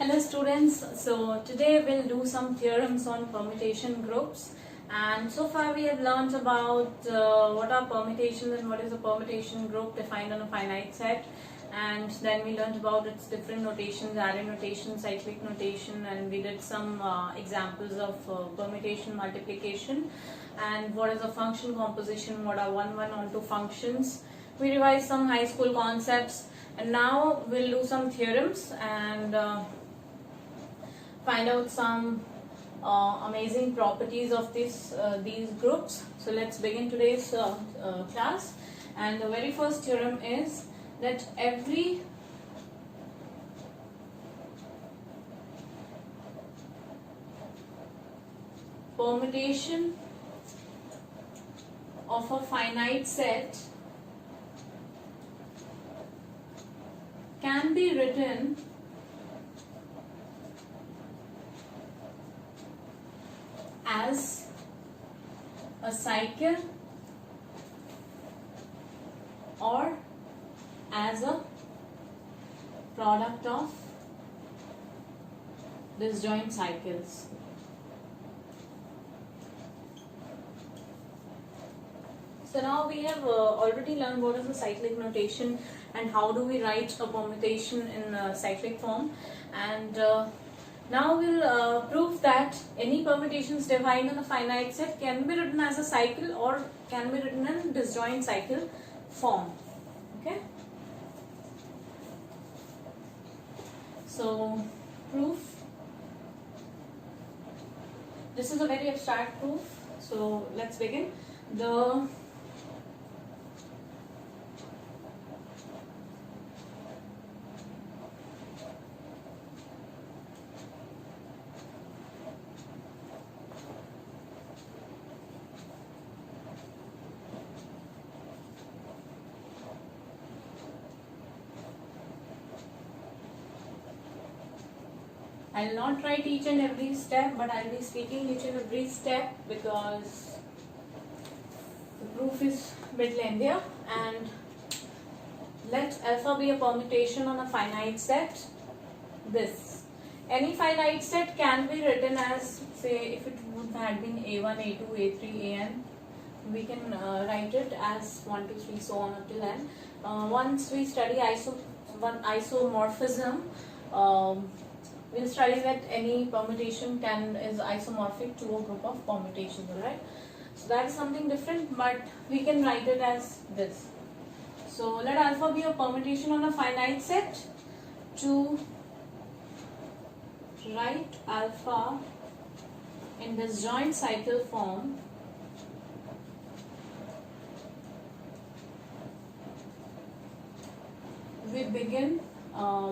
Hello students, so today we'll do some theorems on permutation groups, and so far we have learned about what are permutations and what is a permutation group defined on a finite set, and then we learned about its different notations, array notation, cyclic notation, and we did some examples of permutation multiplication and what is a function composition, what are one onto functions. We revised some high school concepts, and now we'll do some theorems and find out some amazing properties of these groups. So let's begin today's class, and the very first theorem is that every permutation of a finite set can be written as a cycle or as a product of disjoint cycles. So now we have already learned what is the cyclic notation and how do we write a permutation in cyclic form, and now we'll prove that any permutations defined in a finite set can be written as a cycle or can be written in disjoint cycle form. Okay. So proof. This is a very abstract proof. So let's begin. I'll not write each and every step, but I'll be speaking each and every step because the proof is a bit lengthier. And let alpha be a permutation on a finite set. This. Any finite set can be written as, say, if it would have been A1, A2, A3, An, we can write it as 1, 2, 3, so on up till n. Once we study isomorphism, we'll study that any permutation is isomorphic to a group of permutations, alright? So that is something different, but we can write it as this. So let alpha be a permutation on a finite set. To write alpha in disjoint cycle form,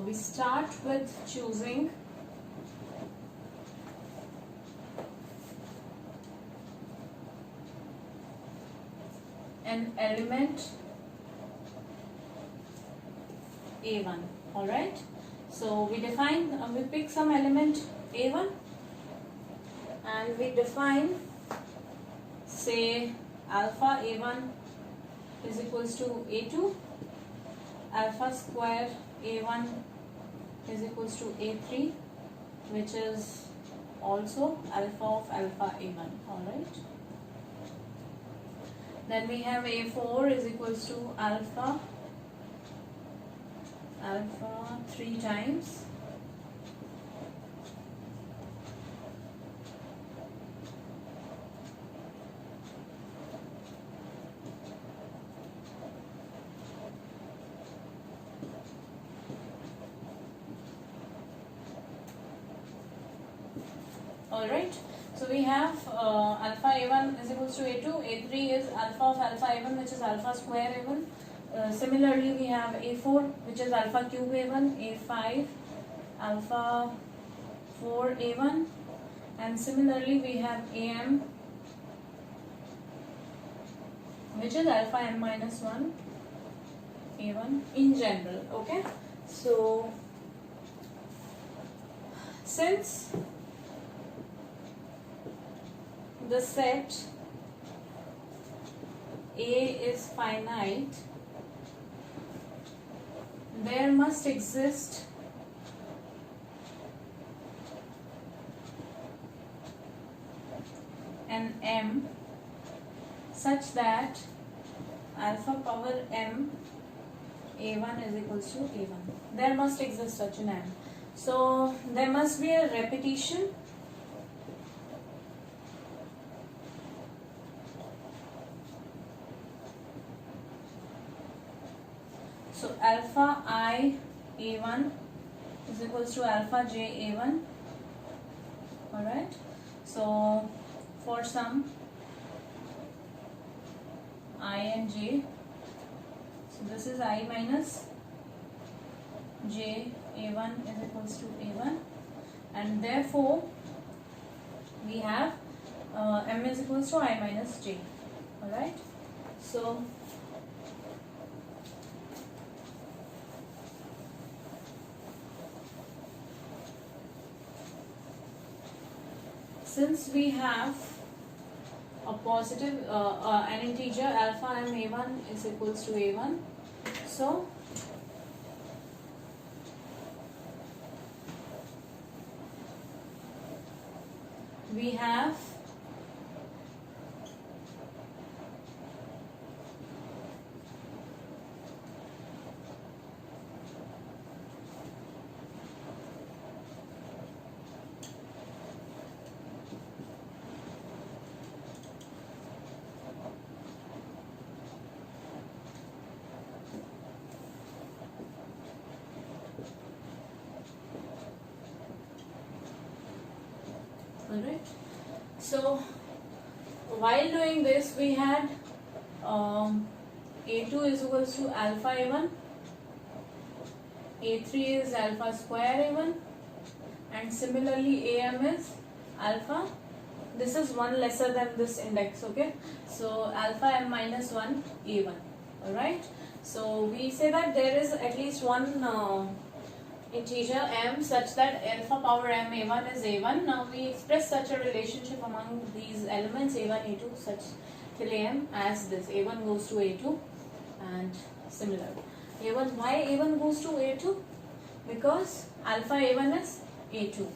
we start with choosing an element A1, alright? So we pick some element A1 and we define, say, alpha A1 is equals to A2, alpha square A1 is equals to A3, which is also alpha of alpha A1, alright? Then we have A4 is equals to alpha 3 times alright. So we have alpha A1 is equals to A2, A3 is alpha of alpha A1, which is alpha square A1. Similarly, we have A4, which is alpha cube A1, A5, alpha 4 A1, and similarly we have AM, which is alpha m minus 1 A1 in general. Okay, so since the set A is finite, there must exist an m such that alpha power m a1 is equals to a1. There must exist such an m. So there must be a repetition so alpha I a1 is equals to alpha j a1. Alright, so for some I and j, so this is I minus j a1 is equals to a1, and therefore we have m is equals to I minus j. Alright, so since we have a positive an integer alpha m a1 is equals to a1, so we have alright. So while doing this, we had a2 is equals to alpha a1, a3 is alpha square a1, and similarly am is alpha. This is one lesser than this index, okay? So alpha m minus 1 a1. Alright. So we say that there is at least one integer m such that alpha power m a1 is a1. Now we express such a relationship among these elements a1, a2 such till am as this. a1 goes to a2 and similar. a1, why a1 goes to a2? Because alpha a1 is a2.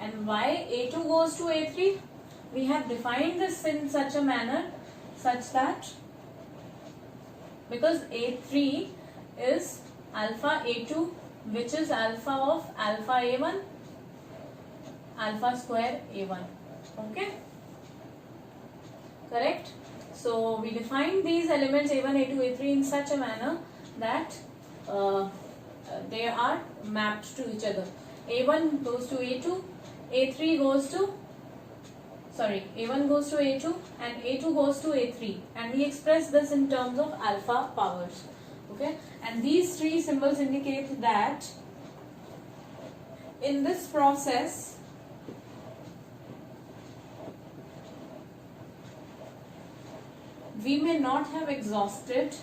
And why a2 goes to a3? We have defined this in such a manner such that because a3 is alpha a2, which is alpha of alpha a1 alpha square a1. Okay, correct? So we define these elements a1, a2, a3 in such a manner that they are mapped to each other. a1 goes to a2, a3 goes to a1 goes to a2 and a2 goes to a3, and we express this in terms of alpha powers. Okay, and these three symbols indicate that in this process we may not have exhausted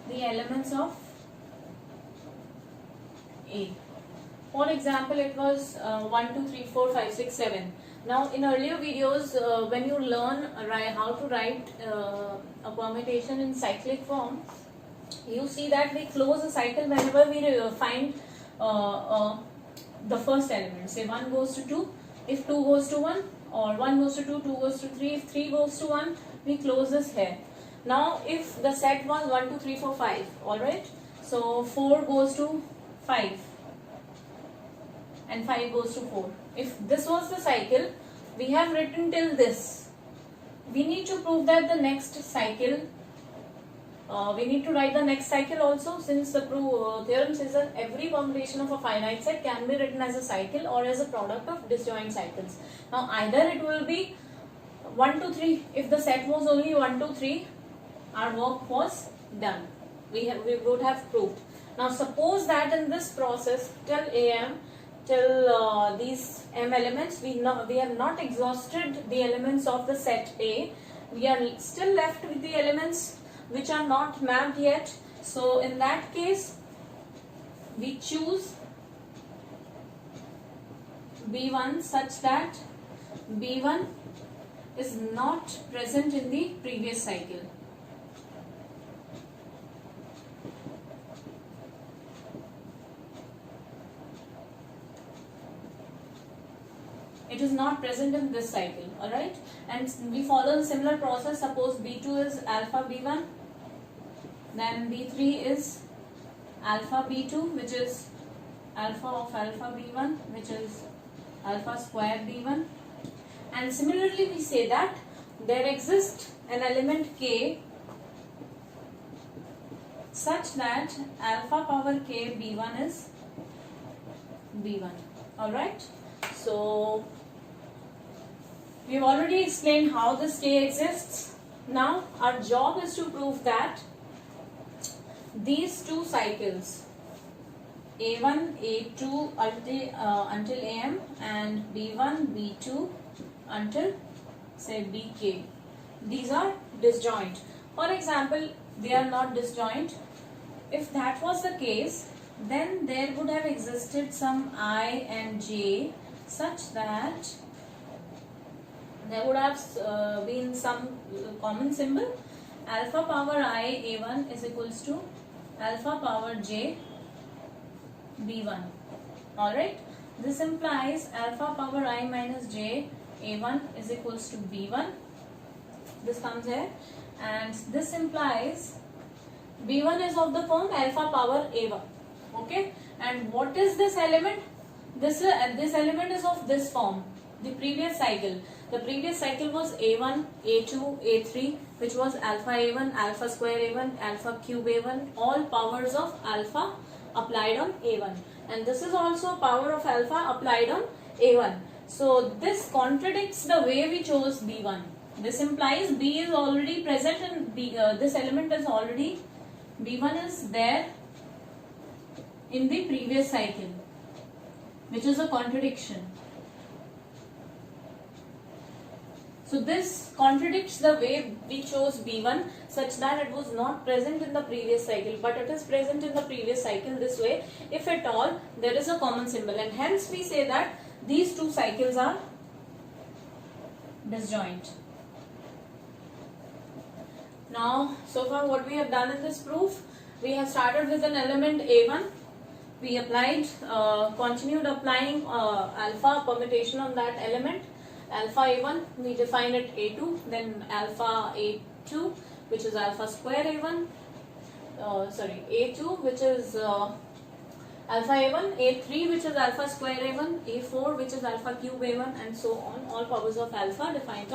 the elements of A. For example, it was 1, 2, 3, 4, 5, 6, 7. Now, in earlier videos, when you learn how to write a permutation in cyclic form, you see that we close a cycle whenever we find the first element. Say 1 goes to 2, if 2 goes to 1, or 1 goes to 2, 2 goes to 3, if 3 goes to 1, we close this here. Now, if the set was 1, 2, 3, 4, 5, alright, so 4 goes to 5 and 5 goes to 4. If this was the cycle, we have written till this. We need to prove that the next cycle, we need to write the next cycle also, since the theorem says that every permutation of a finite set can be written as a cycle or as a product of disjoint cycles. Now, either it will be 1, 2, 3. If the set was only 1, 2, 3, our work was done. We would have proved. Now, suppose that in this process till am, till these m elements, we have not exhausted the elements of the set A. We are still left with the elements which are not mapped yet. So in that case, we choose B1 such that B1 is not present in the previous cycle. not present in this cycle. Alright, and we follow the similar process. Suppose B2 is alpha B1, then B3 is alpha B2, which is alpha of alpha B1, which is alpha square B1. And similarly we say that there exists an element K such that alpha power K B1 is B1. Alright, so we have already explained how this K exists. Now our job is to prove that these two cycles A1, A2 until AM and B1, B2 until say Bk, these are disjoint. For example, they are not disjoint. If that was the case, then there would have existed some I and J such that there would have been some common symbol. Alpha power I A1 is equals to alpha power J B1. Alright, this implies alpha power I minus J A1 is equals to B1. This comes here, and this implies B1 is of the form alpha power A1. Okay, and what is this element? This element is of this form. The previous cycle was A1, A2, A3, which was alpha A1, alpha square A1, alpha cube A1, all powers of alpha applied on A1, and this is also power of alpha applied on A1. So this contradicts the way we chose B1. This implies B is already present and this element is already, B1 is there in the previous cycle, which is a contradiction. So this contradicts the way we chose B1 such that it was not present in the previous cycle, but it is present in the previous cycle this way. If at all, there is a common symbol, and hence we say that these two cycles are disjoint. Now, so far what we have done in this proof, we have started with an element A1. We applied, continued applying alpha permutation on that element. Alpha A1, we define it A2, then alpha A2, which is alpha square A1, A2, which is alpha A1, A3, which is alpha square A1, A4, which is alpha cube A1, and so on, all powers of alpha defined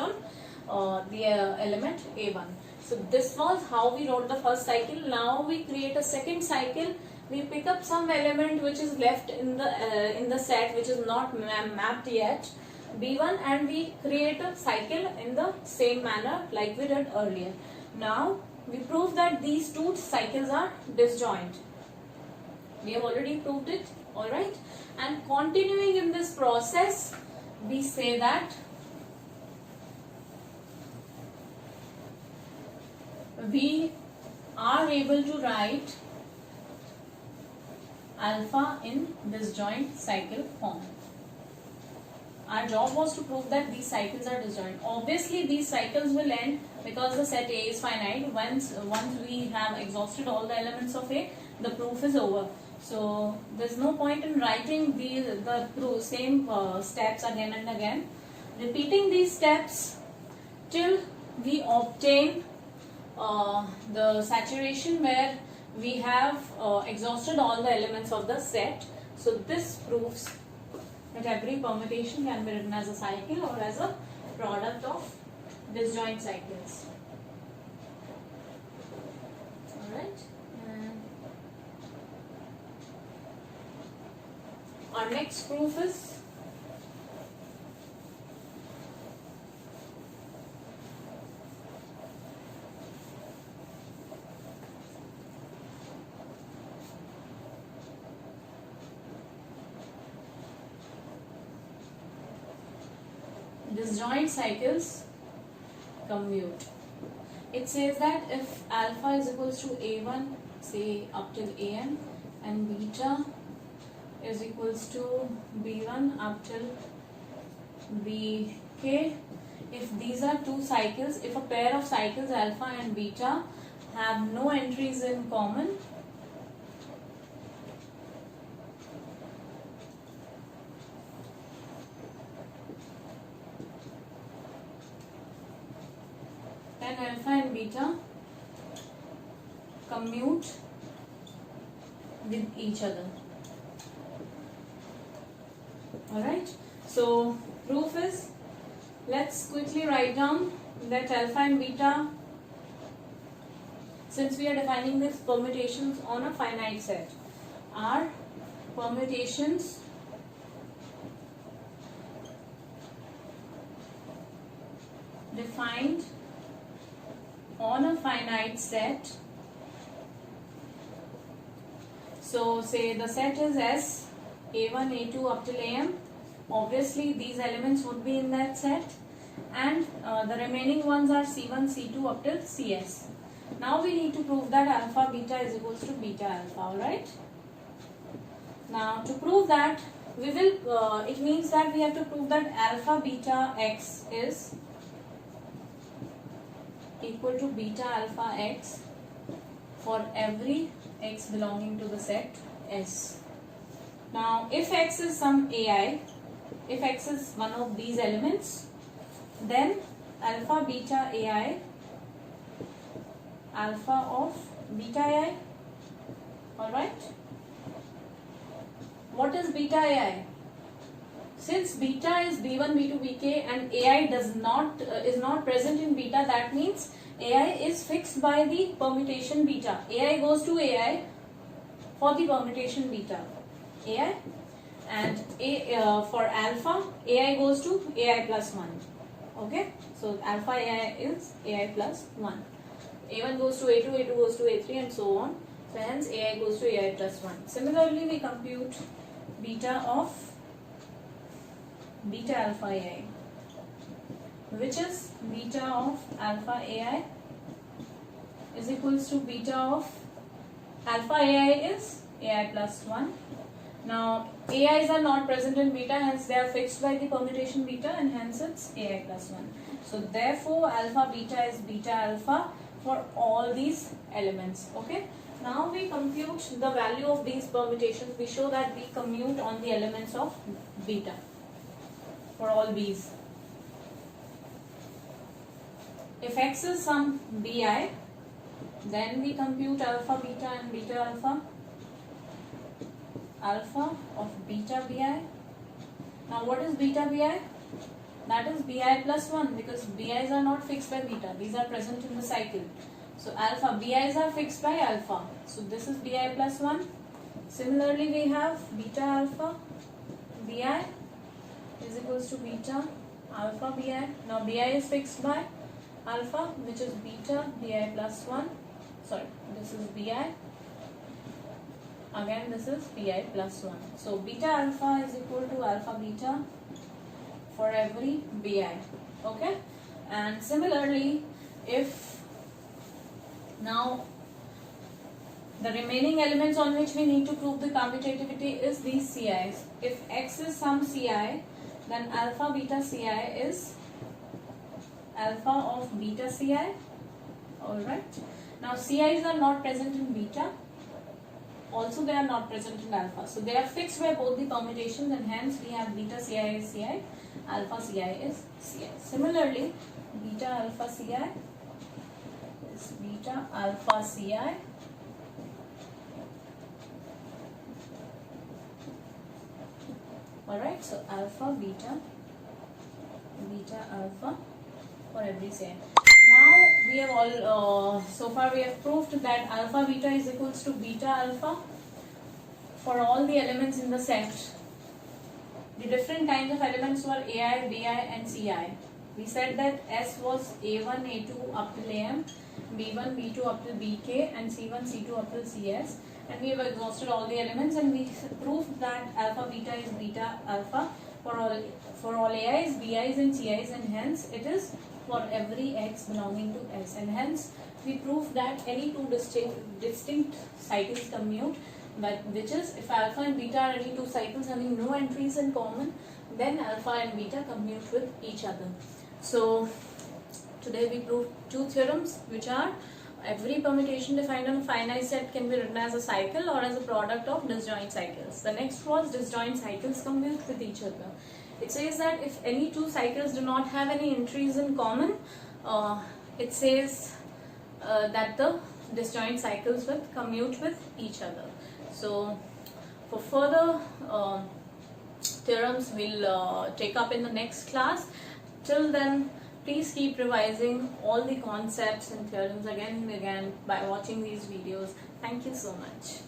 on the element A1. So this was how we wrote the first cycle. Now we create a second cycle. We pick up some element which is left in the set, which is not mapped yet, B1, and we create a cycle in the same manner like we did earlier. Now we prove that these two cycles are disjoint. We have already proved it, alright, and continuing in this process, we say that we are able to write alpha in disjoint cycle form. Our job was to prove that these cycles are disjoint. Obviously, these cycles will end because the set A is finite. Once we have exhausted all the elements of A, the proof is over. So there's no point in writing the same steps again and again, repeating these steps till we obtain the saturation where we have exhausted all the elements of the set. So this proves that every permutation can be written as a cycle or as a product of disjoint cycles. Alright. Our next proof is disjoint cycles commute. It says that if alpha is equals to A1, say up till AN, and beta is equals to B1 up till Bk, if these are two cycles, if a pair of cycles alpha and beta have no entries in common, and alpha and beta commute with each other. Alright, so proof is, let's quickly write down that alpha and beta, since we are defining these permutations on a finite set, are permutations defined on a finite set. So say the set is S, A1, A2 up till AM. Obviously these elements would be in that set, and the remaining ones are C1, C2 up till CS. Now we need to prove that alpha beta is equals to beta alpha, alright? Now to prove that, we will, it means that we have to prove that alpha beta x is equal to beta alpha x for every x belonging to the set S. Now if x is some AI, if x is one of these elements, then alpha beta AI, alpha of beta AI, alright? What is beta AI? Since beta is B1, B2, Bk and AI is not present in beta, that means AI is fixed by the permutation beta. AI goes to AI for the permutation beta. AI, and for alpha, AI goes to AI plus 1. Okay, so alpha AI is AI plus 1. A1 goes to A2, A2 goes to A3 and so on. So hence AI goes to AI plus 1. Similarly, we compute beta of beta alpha AI, which is beta of alpha AI is equals to beta of alpha AI is AI plus 1. Now AIs are not present in beta, hence they are fixed by the permutation beta, and hence it's AI plus 1. So therefore alpha beta is beta alpha for all these elements. Okay. Now we compute the value of these permutations. We show that we commute on the elements of beta for all these. If x is some bi, then we compute alpha beta and beta alpha. Alpha of beta bi. Now what is beta bi? That is bi plus 1, because bi's are not fixed by beta. These are present in the cycle. So alpha, bi's are fixed by alpha. So this is bi plus 1. Similarly we have beta alpha bi is equals to beta alpha bi. Now bi is fixed by alpha, which is beta bi plus 1. Sorry, this is bi. Again this is bi plus 1. So beta alpha is equal to alpha beta for every bi. Okay. And similarly, if now the remaining elements on which we need to prove the commutativity is these CIs. If x is some CI, then alpha beta CI is alpha of beta CI. Alright. Now CIs are not present in beta. Also they are not present in alpha. So they are fixed by both the permutations, and hence we have beta CI is CI, alpha CI is CI. Similarly, beta alpha CI is beta alpha CI. Alright, so alpha beta, beta alpha for every CI. Now we have all, so far we have proved that alpha beta is equals to beta alpha for all the elements in the set. The different kinds of elements were AI, BI and CI. We said that S was A1, A2 up till AM, B1, B2 up till BK and C1, C2 up till CS. And we have exhausted all the elements, and we proved that alpha beta is beta alpha for all AIs, BIs and CIs, and hence it is for every x belonging to S, and hence we prove that any two distinct cycles commute, but which is if alpha and beta are any two cycles having no entries in common, then alpha and beta commute with each other. So today we proved two theorems, which are every permutation defined on a finite set can be written as a cycle or as a product of disjoint cycles. The next was disjoint cycles commute with each other. It says that if any two cycles do not have any entries in common, it says that the disjoint cycles with commute with each other. So for further theorems we'll take up in the next class. Till then, please keep revising all the concepts and theorems again and again by watching these videos. Thank you so much.